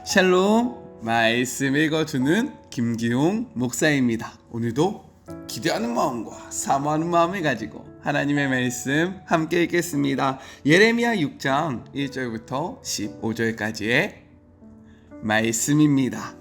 샬롬, 말씀 읽어주는 김기용 목사입니다. 오늘도 기대하는 마음과 사모하는 마음을 가지고 하나님의 말씀 함께 읽겠습니다. 예레미야 6장 1절부터 15절까지의 말씀입니다.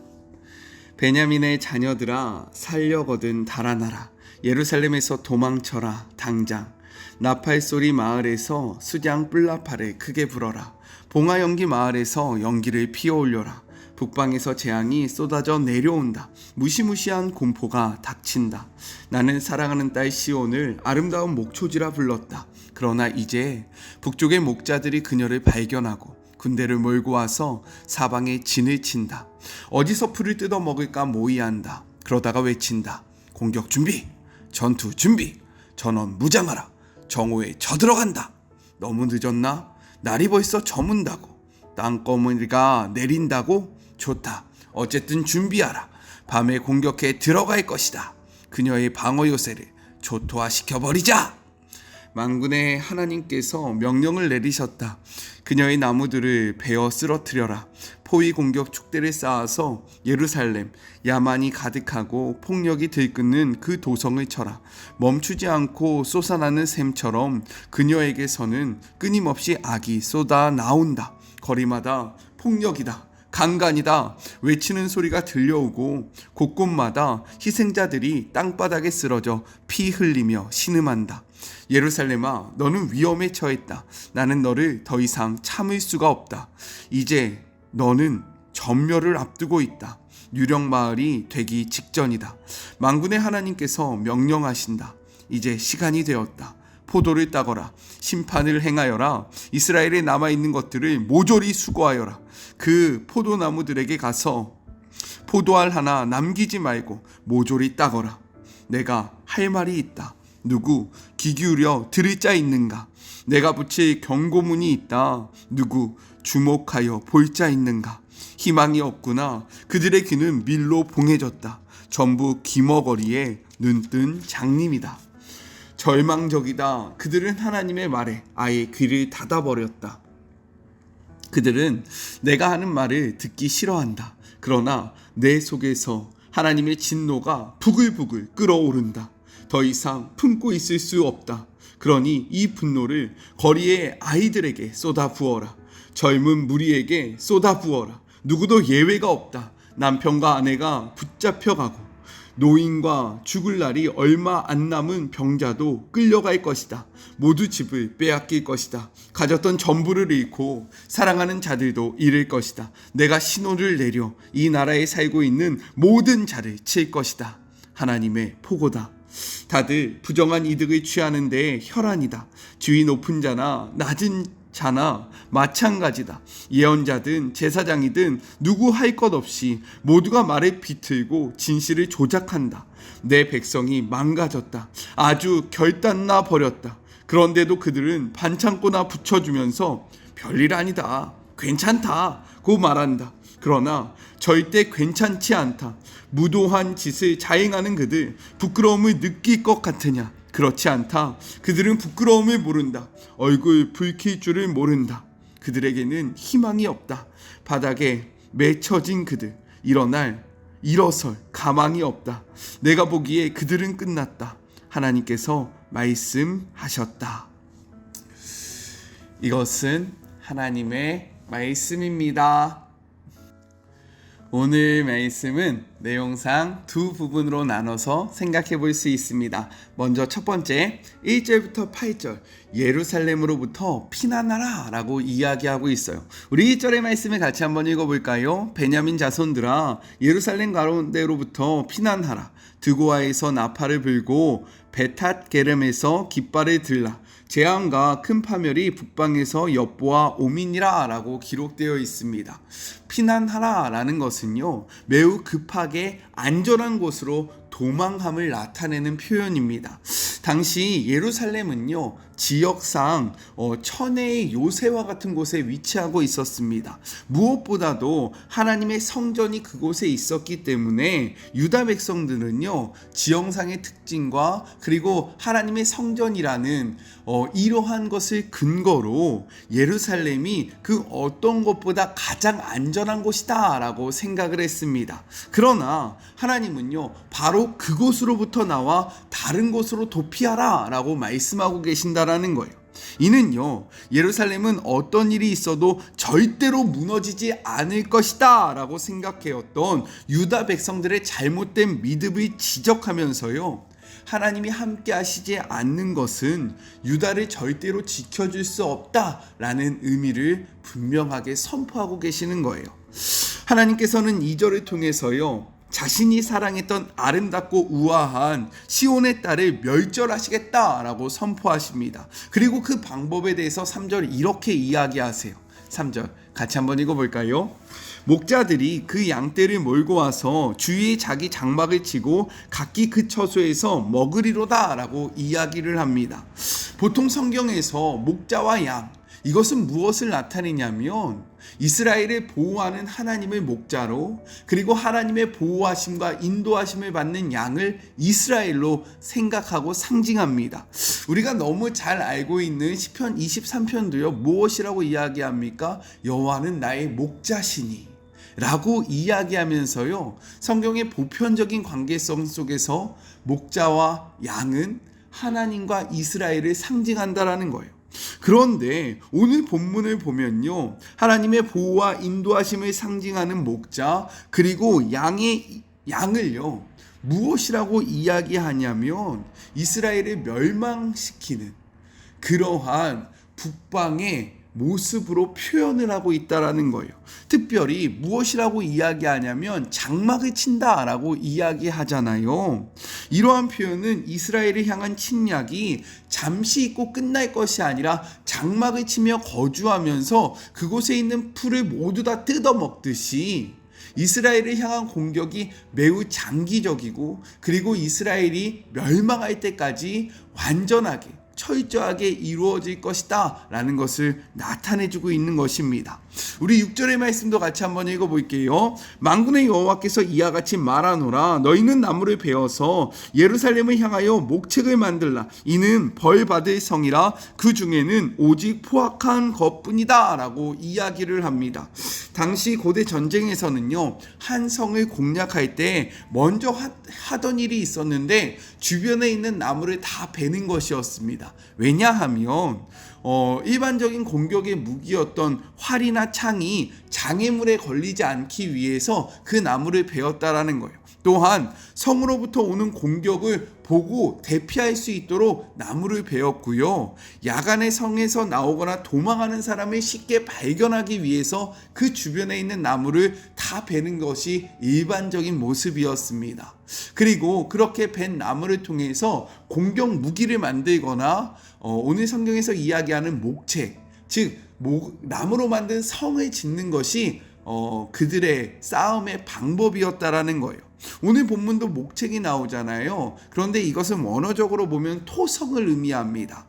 베냐민의 자녀들아, 살려거든 달아나라. 예루살렘에서 도망쳐라. 당장 나팔소리 마을에서 수장 뿔나팔을 크게 불어라. 봉화연기 마을에서 연기를 피어올려라. 북방에서 재앙이 쏟아져 내려온다. 무시무시한 공포가 닥친다. 나는 사랑하는 딸 시온을 아름다운 목초지라 불렀다. 그러나 이제 북쪽의 목자들이 그녀를 발견하고 군대를 몰고 와서 사방에 진을 친다. 어디서 풀을 뜯어 먹을까 모의한다. 그러다가 외친다. 공격 준비, 전투 준비, 전원 무장하라. 정오에 쳐들어간다. 너무 늦었나? 날이 벌써 저문다고. 땅거머리가 내린다고? 좋다. 어쨌든 준비하라. 밤에 공격해 들어갈 것이다. 그녀의 방어 요새를 초토화시켜버리자. 만군의 하나님께서 명령을 내리셨다. 그녀의 나무들을 베어 쓰러뜨려라. 포위 공격 축대를 쌓아서 예루살렘 야만이 가득하고 폭력이 들끓는 그 도성을 쳐라. 멈추지 않고 솟아나는 샘처럼 그녀에게서는 끊임없이 악이 쏟아 나온다. 거리마다 폭력이다. 강간이다. 외치는 소리가 들려오고 곳곳마다 희생자들이 땅바닥에 쓰러져 피 흘리며 신음한다. 예루살렘아, 너는 위험에 처했다. 나는 너를 더 이상 참을 수가 없다. 이제 너는 전멸을 앞두고 있다. 유령 마을이 되기 직전이다. 만군의 하나님께서 명령하신다. 이제 시간이 되었다. 포도를 따거라. 심판을 행하여라. 이스라엘에 남아있는 것들을 모조리 수거하여라. 그 포도나무들에게 가서 포도알 하나 남기지 말고 모조리 따거라. 내가 할 말이 있다. 누구 귀 기울여 들을 자 있는가? 내가 붙일 경고문이 있다. 누구 주목하여 볼 자 있는가? 희망이 없구나. 그들의 귀는 밀로 봉해졌다. 전부 기머거리에 눈뜬 장님이다. 절망적이다. 그들은 하나님의 말에 아예 귀를 닫아버렸다. 그들은 내가 하는 말을 듣기 싫어한다. 그러나 내 속에서 하나님의 진노가 부글부글 끓어오른다. 더 이상 품고 있을 수 없다. 그러니 이 분노를 거리의 아이들에게 쏟아부어라. 젊은 무리에게 쏟아부어라. 누구도 예외가 없다. 남편과 아내가 붙잡혀가고 노인과 죽을 날이 얼마 안 남은 병자도 끌려갈 것이다. 모두 집을 빼앗길 것이다. 가졌던 전부를 잃고 사랑하는 자들도 잃을 것이다. 내가 신호를 내려 이 나라에 살고 있는 모든 자를 칠 것이다. 하나님의 포고다. 다들 부정한 이득을 취하는 데 혈안이다. 지위 높은 자나 낮은 자나 마찬가지다. 예언자든 제사장이든 누구 할 것 없이 모두가 말을 비틀고 진실을 조작한다. 내 백성이 망가졌다. 아주 결단나 버렸다. 그런데도 그들은 반창고나 붙여주면서 별일 아니다. 괜찮다 고 말한다. 그러나 절대 괜찮지 않다. 무도한 짓을 자행하는 그들, 부끄러움을 느낄 것 같으냐? 그렇지 않다. 그들은 부끄러움을 모른다. 얼굴 붉힐 줄을 모른다. 그들에게는 희망이 없다. 바닥에 맺혀진 그들, 일어설 가망이 없다. 내가 보기에 그들은 끝났다. 하나님께서 말씀하셨다. 이것은 하나님의 말씀입니다. 오늘 말씀은 내용상 두 부분으로 나눠서 생각해 볼 수 있습니다. 먼저 첫 번째 1절부터 8절 예루살렘으로부터 피난하라 라고 이야기하고 있어요. 우리 1절의 말씀을 같이 한번 읽어볼까요? 베냐민 자손들아, 예루살렘 가운데로부터 피난하라. 드고아에서 나팔을 불고 베탓 게렘에서 깃발을 들라. 재앙과 큰 파멸이 북방에서 엿보아 오미니라 라고 기록되어 있습니다. 피난하라 라는 것은요, 매우 급하게 안전한 곳으로 도망함을 나타내는 표현입니다. 당시 예루살렘은요, 지역상 천혜의 요새와 같은 곳에 위치하고 있었습니다. 무엇보다도 하나님의 성전이 그곳에 있었기 때문에 유다 백성들은요, 지형상의 특징과 그리고 하나님의 성전이라는 이러한 것을 근거로 예루살렘이 그 어떤 것보다 가장 안전한 곳이다 라고 생각을 했습니다. 그러나 하나님은요, 바로 그곳으로부터 나와 다른 곳으로 도피하라 라고 말씀하고 계신다라는 거예요. 이는요, 예루살렘은 어떤 일이 있어도 절대로 무너지지 않을 것이다 라고 생각해왔던 유다 백성들의 잘못된 믿음을 지적하면서요, 하나님이 함께 하시지 않는 것은 유다를 절대로 지켜줄 수 없다라는 의미를 분명하게 선포하고 계시는 거예요. 하나님께서는 2절을 통해서요, 자신이 사랑했던 아름답고 우아한 시온의 딸을 멸절하시겠다라고 선포하십니다. 그리고 그 방법에 대해서 3절 이렇게 이야기하세요. 3절 같이 한번 읽어볼까요? 목자들이 그 양떼를 몰고 와서 주위에 자기 장막을 치고 각기 그 처소에서 먹으리로다 라고 이야기를 합니다. 보통 성경에서 목자와 양, 이것은 무엇을 나타내냐면 이스라엘을 보호하는 하나님의 목자로, 그리고 하나님의 보호하심과 인도하심을 받는 양을 이스라엘로 생각하고 상징합니다. 우리가 너무 잘 알고 있는 시편 23편도요 무엇이라고 이야기합니까? 여호와는 나의 목자시니 라고 이야기하면서요, 성경의 보편적인 관계성 속에서 목자와 양은 하나님과 이스라엘을 상징한다라는 거예요. 그런데 오늘 본문을 보면요, 하나님의 보호와 인도하심을 상징하는 목자 그리고 양을요 무엇이라고 이야기하냐면 이스라엘을 멸망시키는 그러한 북방의 모습으로 표현을 하고 있다라는 거예요. 특별히 무엇이라고 이야기하냐면 장막을 친다라고 이야기하잖아요. 이러한 표현은 이스라엘을 향한 침략이 잠시 있고 끝날 것이 아니라 장막을 치며 거주하면서 그곳에 있는 풀을 모두 다 뜯어먹듯이 이스라엘을 향한 공격이 매우 장기적이고, 그리고 이스라엘이 멸망할 때까지 완전하게 철저하게 이루어질 것이다 라는 것을 나타내주고 있는 것입니다. 우리 6절의 말씀도 같이 한번 읽어볼게요. 만군의 여호와께서 이와 같이 말하노라. 너희는 나무를 베어서 예루살렘을 향하여 목책을 만들라. 이는 벌받을 성이라. 그 중에는 오직 포악한 것뿐이다 라고 이야기를 합니다. 당시 고대 전쟁에서는요, 한 성을 공략할 때 먼저 하던 일이 있었는데 주변에 있는 나무를 다 베는 것이었습니다. 왜냐하면 일반적인 공격의 무기였던 활이나 창이 장애물에 걸리지 않기 위해서 그 나무를 베었다라는 거예요. 또한 성으로부터 오는 공격을 보고 대피할 수 있도록 나무를 베었고요. 야간에 성에서 나오거나 도망하는 사람을 쉽게 발견하기 위해서 그 주변에 있는 나무를 다 베는 것이 일반적인 모습이었습니다. 그리고 그렇게 벤 나무를 통해서 공격 무기를 만들거나 오늘 성경에서 이야기하는 목책, 즉 나무로 만든 성을 짓는 것이 그들의 싸움의 방법이었다라는 거예요. 오늘 본문도 목책이 나오잖아요. 그런데 이것은 원어적으로 보면 토성을 의미합니다.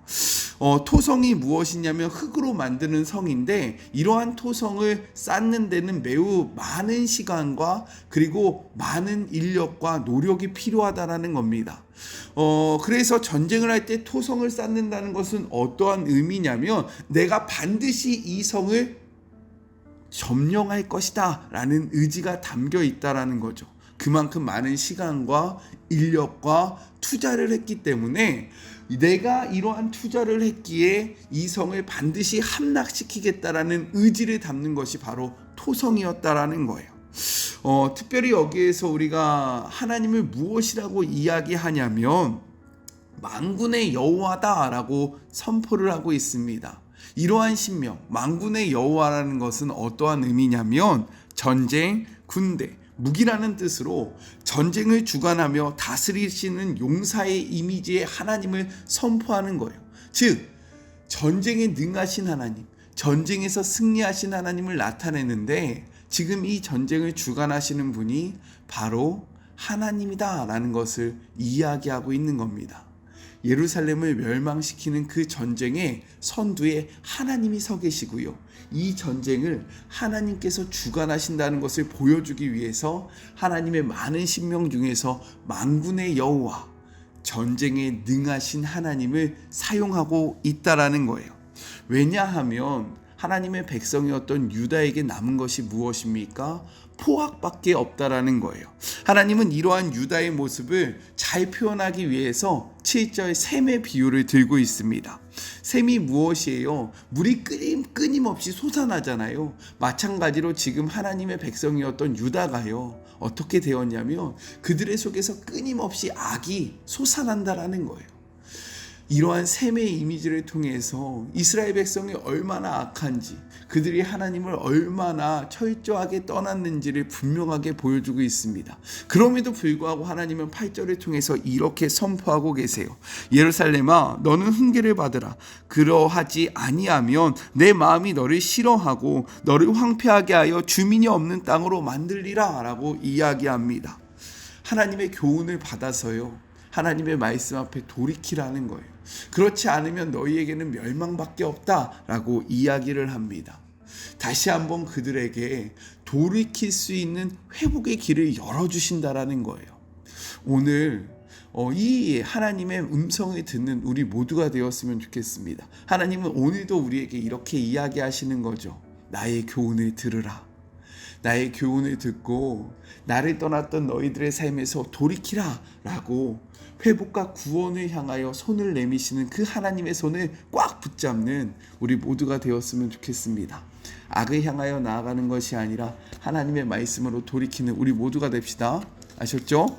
토성이 무엇이냐면 흙으로 만드는 성인데, 이러한 토성을 쌓는 데는 매우 많은 시간과 그리고 많은 인력과 노력이 필요하다라는 겁니다. 그래서 전쟁을 할 때 토성을 쌓는다는 것은 어떠한 의미냐면 내가 반드시 이 성을 점령할 것이다 라는 의지가 담겨 있다라는 거죠. 그만큼 많은 시간과 인력과 투자를 했기 때문에 내가 이러한 투자를 했기에 이 성을 반드시 함락시키겠다라는 의지를 담는 것이 바로 토성이었다라는 거예요. 특별히 여기에서 우리가 하나님을 무엇이라고 이야기하냐면 만군의 여호와다라고 선포를 하고 있습니다. 이러한 신명, 만군의 여호와라는 것은 어떠한 의미냐면 전쟁, 군대, 무기라는 뜻으로 전쟁을 주관하며 다스리시는 용사의 이미지의 하나님을 선포하는 거예요. 즉 전쟁에 능하신 하나님, 전쟁에서 승리하신 하나님을 나타내는데, 지금 이 전쟁을 주관하시는 분이 바로 하나님이다 라는 것을 이야기하고 있는 겁니다. 예루살렘을 멸망시키는 그 전쟁의 선두에 하나님이 서 계시고요. 이 전쟁을 하나님께서 주관하신다는 것을 보여주기 위해서 하나님의 많은 신명 중에서 만군의 여호와, 전쟁에 능하신 하나님을 사용하고 있다라는 거예요. 왜냐하면 하나님의 백성이었던 유다에게 남은 것이 무엇입니까? 포악밖에 없다라는 거예요. 하나님은 이러한 유다의 모습을 잘 표현하기 위해서 7절 샘의 비유를 들고 있습니다. 샘이 무엇이에요? 물이 끊임없이 솟아나잖아요. 마찬가지로 지금 하나님의 백성이었던 유다가요, 어떻게 되었냐면 그들의 속에서 끊임없이 악이 솟아난다라는 거예요. 이러한 셈의 이미지를 통해서 이스라엘 백성이 얼마나 악한지, 그들이 하나님을 얼마나 철저하게 떠났는지를 분명하게 보여주고 있습니다. 그럼에도 불구하고 하나님은 8절을 통해서 이렇게 선포하고 계세요. 예루살렘아, 너는 훈계를 받으라. 그러하지 아니하면 내 마음이 너를 싫어하고 너를 황폐하게 하여 주민이 없는 땅으로 만들리라 라고 이야기합니다. 하나님의 교훈을 받아서요, 하나님의 말씀 앞에 돌이키라는 거예요. 그렇지 않으면 너희에게는 멸망밖에 없다라고 이야기를 합니다. 다시 한번 그들에게 돌이킬 수 있는 회복의 길을 열어주신다라는 거예요. 오늘 이 하나님의 음성을 듣는 우리 모두가 되었으면 좋겠습니다. 하나님은 오늘도 우리에게 이렇게 이야기하시는 거죠. 나의 교훈을 들으라. 나의 교훈을 듣고 나를 떠났던 너희들의 삶에서 돌이키라 라고 회복과 구원을 향하여 손을 내미시는 그 하나님의 손을 꽉 붙잡는 우리 모두가 되었으면 좋겠습니다. 악을 향하여 나아가는 것이 아니라 하나님의 말씀으로 돌이키는 우리 모두가 됩시다. 아셨죠?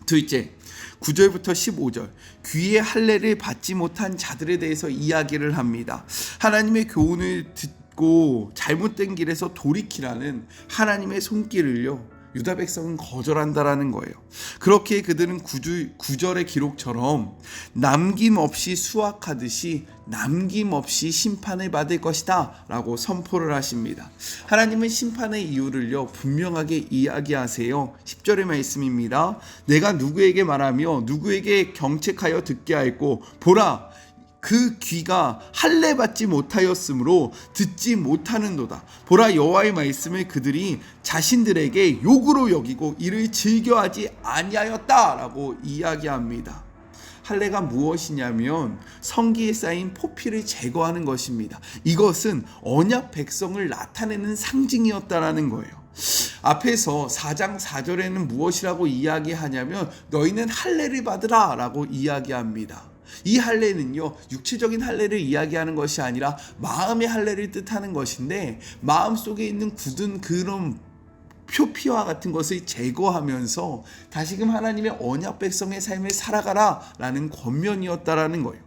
둘째, 9절부터 15절 귀의 할례를 받지 못한 자들에 대해서 이야기를 합니다. 하나님의 교훈을 듣고 잘못된 길에서 돌이키라는 하나님의 손길을요, 유다 백성은 거절한다라는 거예요. 그렇게 그들은 9절의 기록처럼 남김없이 수확하듯이 남김없이 심판을 받을 것이다 라고 선포를 하십니다. 하나님은 심판의 이유를요 분명하게 이야기하세요. 10절의 말씀입니다. 내가 누구에게 말하며 누구에게 경책하여 듣게 하였고 보라, 그 귀가 할례 받지 못하였으므로 듣지 못하는도다. 보라, 여호와의 말씀을 그들이 자신들에게 욕으로 여기고 이를 즐겨하지 아니하였다라고 이야기합니다. 할례가 무엇이냐면 성기에 쌓인 포피를 제거하는 것입니다. 이것은 언약 백성을 나타내는 상징이었다라는 거예요. 앞에서 4장 4절에는 무엇이라고 이야기하냐면 너희는 할례를 받으라 라고 이야기합니다. 이 할례는요, 육체적인 할례를 이야기하는 것이 아니라 마음의 할례를 뜻하는 것인데, 마음속에 있는 굳은 그런 표피와 같은 것을 제거하면서 다시금 하나님의 언약 백성의 삶을 살아가라 라는 권면이었다라는 거예요.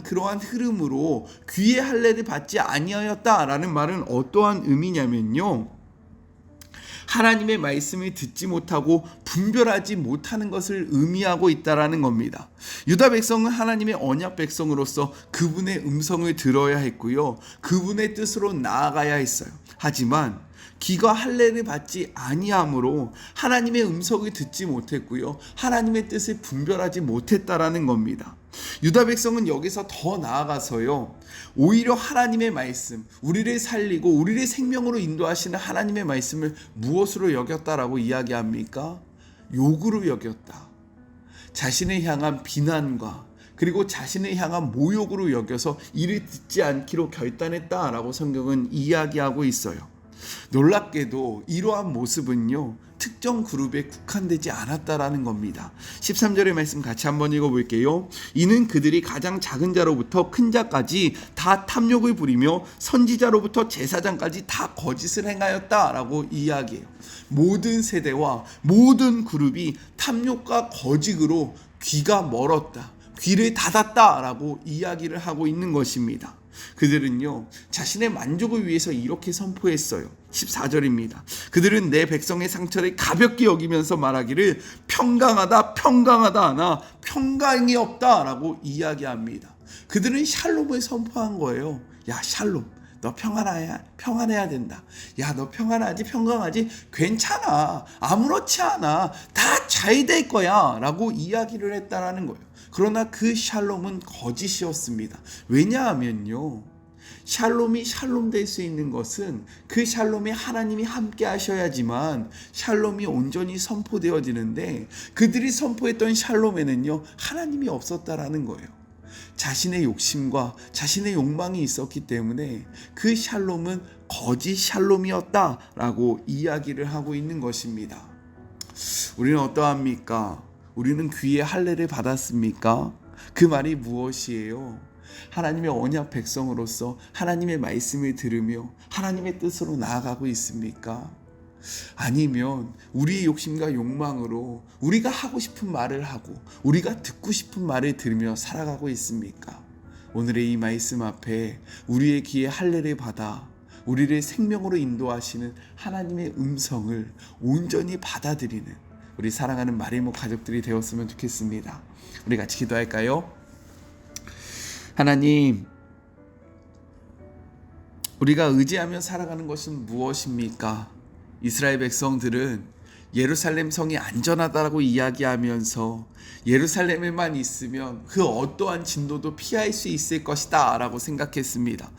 그러한 흐름으로 귀의 할례를 받지 아니하였다라는 말은 어떠한 의미냐면요, 하나님의 말씀을 듣지 못하고 분별하지 못하는 것을 의미하고 있다라는 겁니다. 유다 백성은 하나님의 언약 백성으로서 그분의 음성을 들어야 했고요, 그분의 뜻으로 나아가야 했어요. 하지만 귀가 할례를 받지 아니함으로 하나님의 음성을 듣지 못했고요, 하나님의 뜻을 분별하지 못했다라는 겁니다. 유다 백성은 여기서 더 나아가서요, 오히려 하나님의 말씀, 우리를 살리고 우리를 생명으로 인도하시는 하나님의 말씀을 무엇으로 여겼다라고 이야기합니까? 욕으로 여겼다. 자신을 향한 비난과 그리고 자신을 향한 모욕으로 여겨서 이를 듣지 않기로 결단했다라고 성경은 이야기하고 있어요. 놀랍게도 이러한 모습은요, 특정 그룹에 국한되지 않았다라는 겁니다. 13절의 말씀 같이 한번 읽어볼게요. 이는 그들이 가장 작은 자로부터 큰 자까지 다 탐욕을 부리며 선지자로부터 제사장까지 다 거짓을 행하였다라고 이야기해요. 모든 세대와 모든 그룹이 탐욕과 거짓으로 귀가 멀었다, 귀를 닫았다라고 이야기를 하고 있는 것입니다. 그들은요, 자신의 만족을 위해서 이렇게 선포했어요. 14절입니다. 그들은 내 백성의 상처를 가볍게 여기면서 말하기를 평강하다 평강하다 하나 평강이 없다 라고 이야기합니다. 그들은 샬롬을 선포한 거예요. 야, 샬롬, 너 평안해야 된다. 야, 너 평안하지, 평강하지, 괜찮아, 아무렇지 않아, 다 잘 될 거야 라고 이야기를 했다라는 거예요. 그러나 그 샬롬은 거짓이었습니다. 왜냐하면요, 샬롬이 샬롬 될 수 있는 것은 그 샬롬에 하나님이 함께 하셔야지만 샬롬이 온전히 선포되어지는데, 그들이 선포했던 샬롬에는요 하나님이 없었다라는 거예요. 자신의 욕심과 자신의 욕망이 있었기 때문에 그 샬롬은 거짓 샬롬이었다라고 이야기를 하고 있는 것입니다. 우리는 어떠합니까? 우리는 귀의 할례를 받았습니까? 그 말이 무엇이에요? 하나님의 언약 백성으로서 하나님의 말씀을 들으며 하나님의 뜻으로 나아가고 있습니까? 아니면 우리의 욕심과 욕망으로 우리가 하고 싶은 말을 하고 우리가 듣고 싶은 말을 들으며 살아가고 있습니까? 오늘의 이 말씀 앞에 우리의 귀에 할례를 받아 우리를 생명으로 인도하시는 하나님의 음성을 온전히 받아들이는 우리 사랑하는 마리모 가족들이 되었으면 좋겠습니다. 우리 같이 기도할까요? 하나님, 우리가 의지하며 살아가는 것은 무엇입니까? 이스라엘 백성들은 예루살렘 성이 안전하다고 이야기하면서 예루살렘에만 있으면 그 어떠한 진노도 피할 수 있을 것이다 라고 생각했습니다.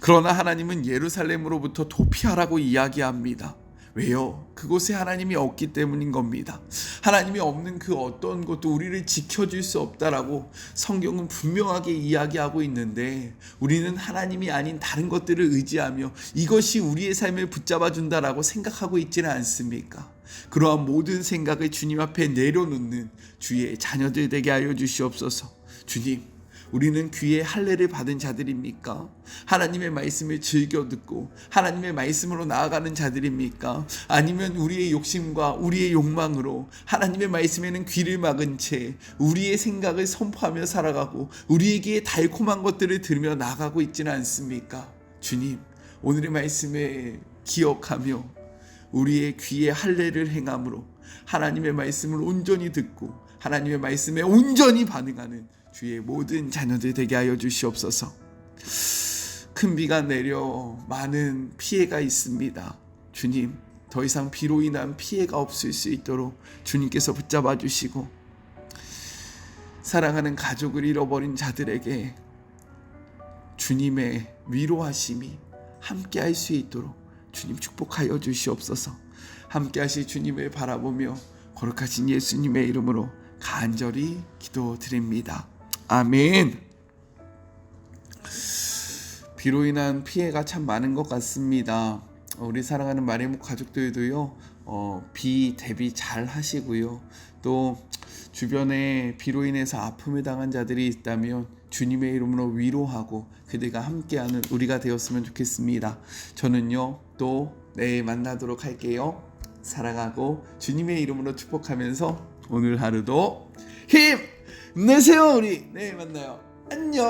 그러나 하나님은 예루살렘으로부터 도피하라고 이야기합니다. 왜요? 그곳에 하나님이 없기 때문인 겁니다. 하나님이 없는 그 어떤 것도 우리를 지켜줄 수 없다라고 성경은 분명하게 이야기하고 있는데, 우리는 하나님이 아닌 다른 것들을 의지하며 이것이 우리의 삶을 붙잡아 준다라고 생각하고 있지는 않습니까? 그러한 모든 생각을 주님 앞에 내려놓는 주의 자녀들 되게 하여 주시옵소서. 주님, 우리는 귀의 할례를 받은 자들입니까? 하나님의 말씀을 즐겨 듣고 하나님의 말씀으로 나아가는 자들입니까? 아니면 우리의 욕심과 우리의 욕망으로 하나님의 말씀에는 귀를 막은 채 우리의 생각을 선포하며 살아가고 우리에게 달콤한 것들을 들으며 나아가고 있지는 않습니까? 주님, 오늘의 말씀에 기억하며 우리의 귀에 할례를 행함으로 하나님의 말씀을 온전히 듣고 하나님의 말씀에 온전히 반응하는 주의 모든 자녀들 되게 하여 주시옵소서. 큰 비가 내려 많은 피해가 있습니다. 주님, 더 이상 비로 인한 피해가 없을 수 있도록 주님께서 붙잡아 주시고, 사랑하는 가족을 잃어버린 자들에게 주님의 위로하심이 함께 할 수 있도록 주님 축복하여 주시옵소서. 함께 하실 주님을 바라보며 거룩하신 예수님의 이름으로 간절히 기도드립니다. 아멘. 비로 인한 피해가 참 많은 것 같습니다. 우리 사랑하는 마리모 가족들도요, 비 대비 잘 하시고요. 또 주변에 비로 인해서 아픔을 당한 자들이 있다면 주님의 이름으로 위로하고 그들과 함께하는 우리가 되었으면 좋겠습니다. 저는요, 또 내일 만나도록 할게요. 사랑하고 주님의 이름으로 축복하면서 오늘 하루도 힘내세요. 우리 내일 만나요. 안녕.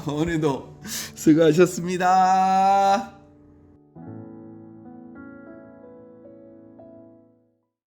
오늘도 수고하셨습니다.